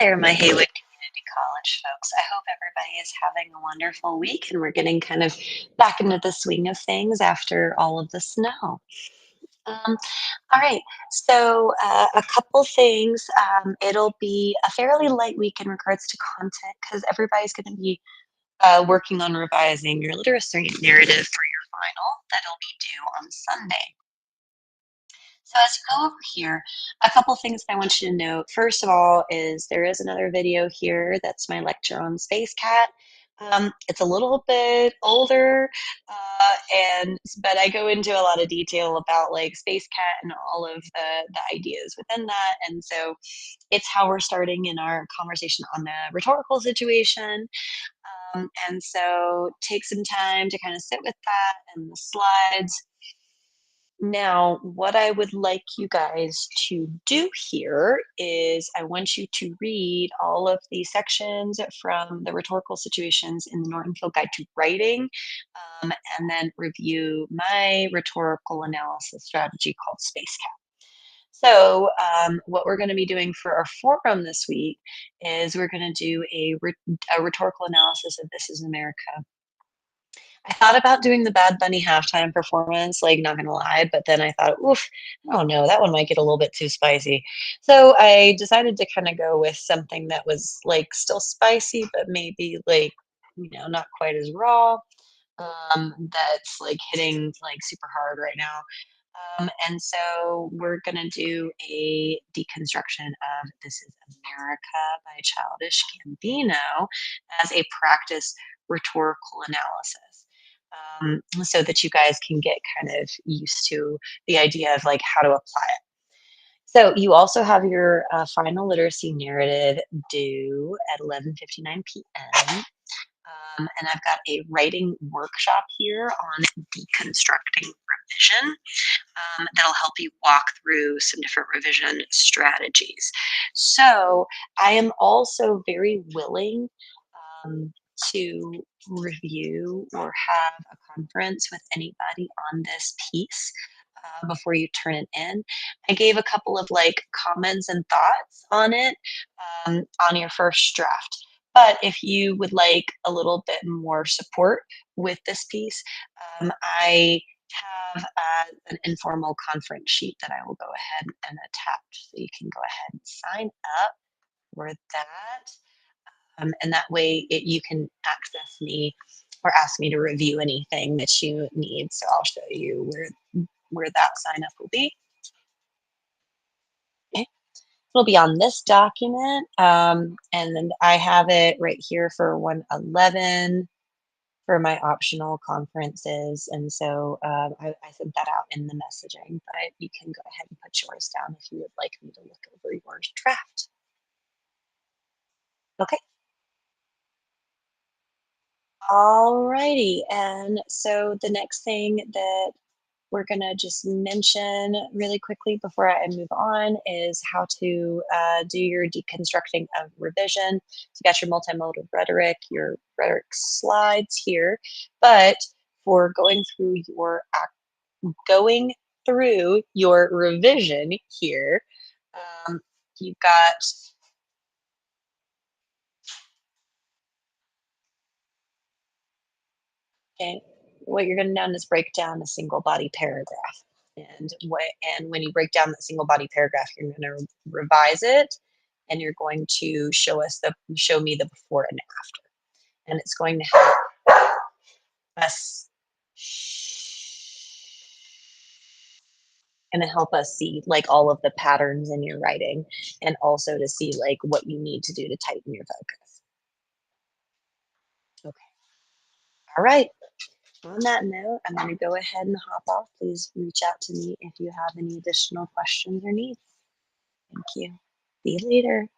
There, my Haywood Community College folks. I hope everybody is having a wonderful week and we're getting kind of back into the swing of things after all of the snow. Um, all right, so a couple things. It'll be a fairly light week in regards to content because everybody's going to be working on revising your literacy narrative for your final that'll be due on Sunday. So as you go over here, a couple things I want you to note. First of all is there is another video here. That's my lecture on Space Cat. It's a little bit older, but I go into a lot of detail about like Space Cat and all of the ideas within that. And so it's how we're starting in our conversation on the rhetorical situation. And so take some time to kind of sit with that and the slides. Now, what I would like you guys to do here is I want you to read all of the sections from the rhetorical situations in the Norton Field Guide to Writing, and then review my rhetorical analysis strategy called Space Cat. So, what we're going to be doing for our forum this week is we're going to do a rhetorical analysis of This Is America. I thought about doing the Bad Bunny halftime performance, like, not gonna lie, but then I thought, oof, I don't know, that one might get a little bit too spicy. So I decided to kind of go with something that was like still spicy, but maybe like, not quite as raw. That's like hitting like super hard right now. And so we're gonna do a deconstruction of This Is America by Childish Gambino as a practice rhetorical analysis. So that you guys can get kind of used to the idea of like how to apply it. So you also have your final literacy narrative due at 11:59 p.m. And I've got a writing workshop here on deconstructing revision that'll help you walk through some different revision strategies. So I am also very willing to review or have a conference with anybody on this piece before you turn it in. I gave a couple of like comments and thoughts on it on your first draft. But if you would like a little bit more support with this piece, I have an informal conference sheet that I will go ahead and attach. So you can go ahead and sign up for that. And that way you can access me or ask me to review anything that you need. So I'll show you where that sign up will be. Okay. It'll be on this document. And then I have it right here for 111 for my optional conferences. And so I sent that out in the messaging, but you can go ahead and put yours down if you would like me to look over your draft. Okay. Alrighty, and so the next thing that we're gonna just mention really quickly before I move on is how to do your deconstructing of revision. So you got your multimodal rhetoric, your rhetoric slides here, but for going through your revision here, you've got okay, what you're going to do is break down a single body paragraph. And when you break down that single body paragraph, you're going to revise it and you're going to show me the before and after. And it's going to help us see like all of the patterns in your writing and also to see like what you need to do to tighten your focus. Okay. All right. On that note, I'm going to go ahead and hop off. Please reach out to me if you have any additional questions or needs. Thank you. See you later.